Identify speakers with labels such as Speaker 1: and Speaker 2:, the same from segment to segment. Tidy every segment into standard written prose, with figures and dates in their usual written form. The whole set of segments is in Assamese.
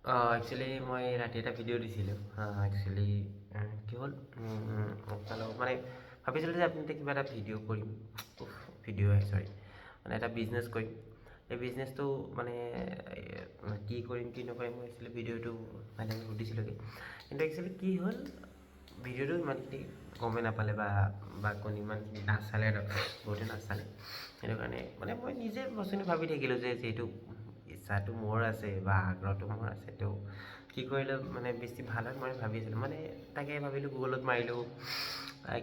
Speaker 1: একচুৱেলি মই ৰাতি এটা ভিডিঅ' দিছিলোঁ। একচুৱেলি কি হ'ল, মানে ভাবিছিলোঁ যে আপুনি কিবা এটা ভিডিঅ' কৰিম, চৰি, মানে এটা বিজনেছ কৰিম। এই বিজনেছটো মানে কি কৰিম কি নকৰিম মই একচুৱেলি ভিডিঅ'টো মানে সুধিছিলোঁগৈ। কিন্তু একচুৱেলি কি হ'ল, ভিডিঅ'টো ইমানখিনি গমেই নাপালে বা কোন ইমানখিনি নাচালে, বহুতে নাচালে। সেইটো কাৰণে মানে মই নিজে বস্তুখিনি ভাবি থাকিলোঁ যে যিহেতু ইচ্ছাটো মোৰ আছে বা আগ্ৰহটো মোৰ আছে, তো কি কৰিলে মানে বেছি ভাল হয় মই ভাবি আছিলোঁ। মানে তাকে ভাবিলোঁ, গুগলত মাৰিলোঁ,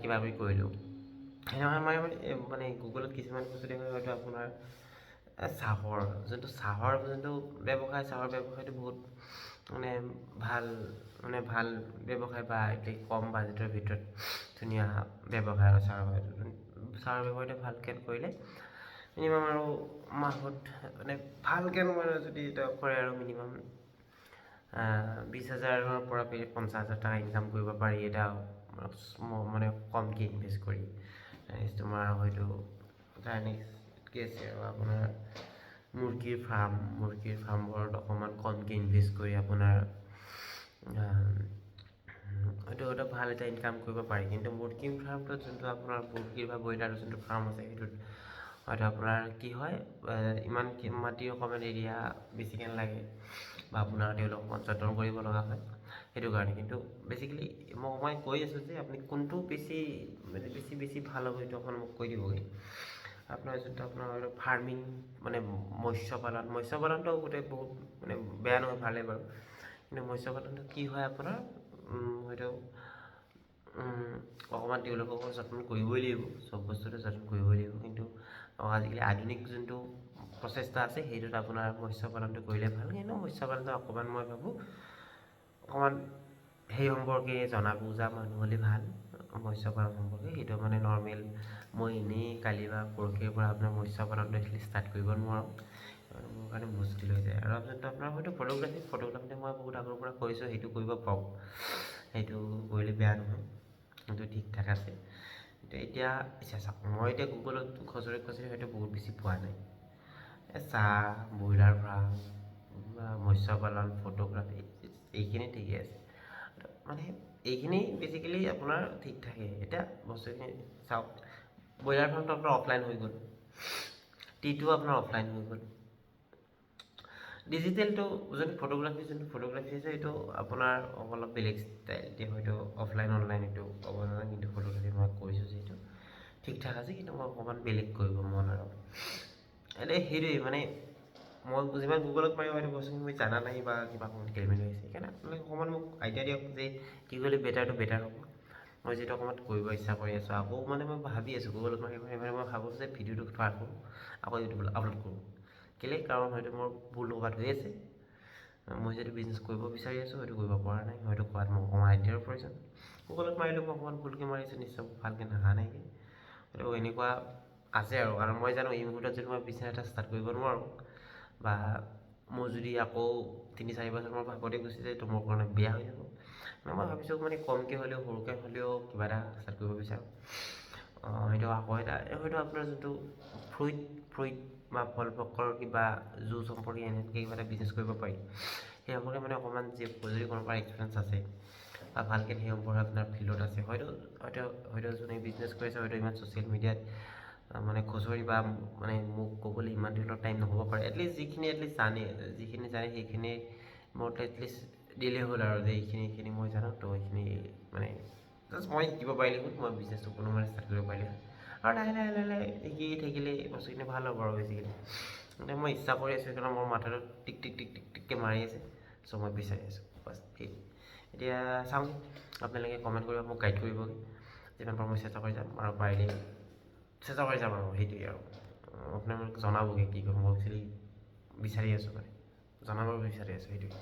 Speaker 1: কিবা কিবি কৰিলোঁ। সেনেকুৱা মানে গুগলত কিছুমান বস্তু দেখা হয়তো আপোনাৰ চাহৰ যোনটো চাহৰ ব্যৱসায়টো বহুত মানে ভাল ব্যৱসায়, বা এতিয়া কম বাজেটৰ ভিতৰত ধুনীয়া ব্যৱসায় আৰু চাহৰ ব্যৱসায়টো ভালকৈ কৰিলে মিনিমাম আৰু মাহত মানে ভালকৈ মানে যদি এটা কৰে আৰু মিনিমাম 20,000-ৰ পৰা 50,000 টকা ইনকাম কৰিব পাৰি এটা মানে কমকৈ ইনভেষ্ট কৰি। তোমাৰ হয়তো নেক্সট আছে আৰু আপোনাৰ মুৰ্গীৰ ফাৰ্মবোৰত অকণমান কমকৈ ইনভেষ্ট কৰি আপোনাৰ হয়তো এটা ভাল এটা ইনকাম কৰিব পাৰি। কিন্তু মুৰ্গীৰ ফাৰ্মটোত যোনটো আপোনাৰ মুৰ্গীৰ বা ব্ৰইলাৰৰ যোনটো ফাৰ্ম আছে, সেইটোত হয়তো আপোনাৰ কি হয়, ইমান মাটিৰ অকণমান এৰিয়া বেছিকৈ নালাগে, বা আপোনাৰ তেওঁলোক অকণমান যত্ন কৰিব লগা হয়। সেইটো কাৰণে কিন্তু বেছিকেলি মই কৈ আছোঁ যে আপুনি কোনটো বেছি ভাল হ'ব, সেইটো অকণমান মোক কৈ দিবগৈ। আপোনাৰ যোনটো আপোনাৰ ফাৰ্মিং মানে মৎস্য পালনটো গোটেই বহুত মানে বেয়া নহয়, ভালেই বাৰু। কিন্তু মৎস্য পালনটো কি হয় আপোনাৰ হয়তো অকণমান তেওঁলোককো যত্ন কৰিবই লাগিব, চব বস্তুতে যত্ন কৰিবই লাগিব। কিন্তু আজিকালি আধুনিক যোনটো প্ৰচেষ্টা আছে, সেইটোত আপোনাৰ মৎস্য পালনটো কৰিলে ভাল। কিন্তু মৎস্য পালনটো অকণমান মই ভাবোঁ অকণমান সেই সম্পৰ্কে জনা বুজা মানুহ হ'লে ভাল। মৎস্য পালন সম্পৰ্কে সেইটো মানে নৰ্মেল মই এনেই কালি বা পৰহিৰ পৰা আপোনাৰ মৎস্য পালনটো এটলিষ্ট ষ্টাৰ্ট কৰিব নোৱাৰোঁ, মোৰ কাৰণে মুস্কিল হৈ যায়। আৰু যোনটো আপোনাৰ হয়তো ফটোগ্ৰাফীটো মই বহুত আগৰ পৰা কৰিছোঁ, সেইটো কৰিব পাৰোঁ, সেইটো কৰিলে বেয়া নহয়, সেইটো ঠিক ঠাক আছে। কিন্তু এতিয়া চাওক, মই এতিয়া গুগলত খচৰি হয়তো বহুত বেছি পোৱা নাই। চাহ, ব্ৰইলাৰ ফাৰ্ম, মৎস্য পালন, ফটোগ্ৰাফী, এইখিনি ঠিকে আছে। মানে এইখিনি বেছিকেলি আপোনাৰ ঠিক থাকে। এতিয়া বস্তুখিনি চাওক, ব্ৰইলাৰ ফাৰ্মটো আপোনাৰ অফলাইন হৈ গ'ল, টিটো আপোনাৰ অফলাইন হৈ গ'ল। ডিজিটেলটো যোনটো ফটোগ্ৰাফী আছে, সেইটো আপোনাৰ অলপ বেলেগ ষ্টাইল। এতিয়া হয়তো অনলাইন এইটো ক'ব নালাগে, কিন্তু ফটোগ্ৰাফী মই কৰিছোঁ যিহেতু ঠিক ঠাক আছে। কিন্তু মই অকণমান বেলেগ কৰিব মন আৰু সেইটোৱেই মানে মই যিমান গুগলত মাৰি হয়তো বস্তুখিনি মই জানা নাই বা কিবা অকণমান খেলিমেলি হৈছে, সেইকাৰণে আপোনালোকে অকণমান মোক আইডিয়া দিয়ক যে কি কৰিলে বেটাৰ হ'ব। মই যিটো অকণমান কৰিব ইচ্ছা কৰি আছোঁ, আকৌ মানে মই ভাবি আছোঁ গুগলত মাৰি মই ভাবোঁ যে ভিডিঅ'টো ট্ৰাই কৰোঁ, আকৌ ইউটিউবত আপলোড কৰোঁ। কেলৈ, কাৰণ হয়তো মোৰ ভুল ক'ৰবাত হৈ আছে। মই যিটো বিজনেছ কৰিব বিচাৰি আছোঁ, হয়তো কৰিব পৰা নাই, হয়তো কোৱাত মোক অকণমান আইডিয়াৰ প্ৰয়োজন। গুগলত মাৰিলেও মই অকণমান ভুলকৈ মাৰিছোঁ, নিশ্চয় ভালকৈ নাহা নাইকি, হয়তো এনেকুৱা আছে আৰু। কাৰণ মই জানো এই মুহূৰ্তত যদি মই বিজনেছ এটা ষ্টাৰ্ট কৰিব নোৱাৰোঁ, বা মোৰ যদি আকৌ 3-4 বছৰ মোৰ ভাগতে গুচি যায়, তো মোৰ কাৰণে বেয়া হৈ যাব। মই ভাবিছোঁ মানে কমকৈ হ'লেও সৰুকৈ হ'লেও কিবা এটা ষ্টাৰ্ট কৰিব বিচাৰোঁ। হয়তো আপোনাৰ যোনটো ফ্ৰুইট বা ফল ফলৰ কিবা জুচ সম্পৰ্কে এনেকৈ কিবা এটা বিজনেছ কৰিব পাৰি। সেই সম্পৰ্কে মানে অকণমান যদি কোনোবা এক্সপিৰিয়েঞ্চ আছে বা ভালকৈ সেই সম্পৰ্কে আপোনাৰ ফিল্ডত আছে, হয়তো যোনে বিজনেছ কৰিছে, হয়তো ইমান ছ'চিয়েল মিডিয়াত মানে খুচৰি বা মানে মোক ক'বলৈ ইমান দিনৰ টাইম নহ'ব পাৰে। যিখিনি জানে সেইখিনি মোৰ এটলিষ্ট দিলে হ'ল আৰু যে এইখিনি মই জানো, তো এইখিনি মানে জাষ্ট মই শিকিব পাৰিলে হ'ল, মই বিজনেছটো কোনো মানে ষ্টাৰ্ট কৰিব পাৰিলে হ'ল। আৰু লাহে শিকি থাকিলে বস্তুখিনি ভাল হ'ব আৰু বেছিকেলি। এতিয়া মই ইচ্ছা কৰি আছোঁ, সেইকাৰণে মোৰ মাথাটো টিককৈ মাৰি আছে, চ' মই বিচাৰি আছোঁ বাছ সেই। এতিয়া চাওঁ, আপোনালোকে কমেণ্ট কৰিব, মোক গাইড কৰিবগৈ, যিমান পাৰোঁ মই চেষ্টা কৰি যাম, আৰু পাৰিলে চেষ্টা কৰি যাম আৰু সেইটোৱেই আৰু। আপোনালোকে জনাবগৈ কি কৰোঁ, মই একচুৱেলি বিচাৰি আছোঁ, মানে জনাব বিচাৰি আছোঁ, সেইটোৱেই।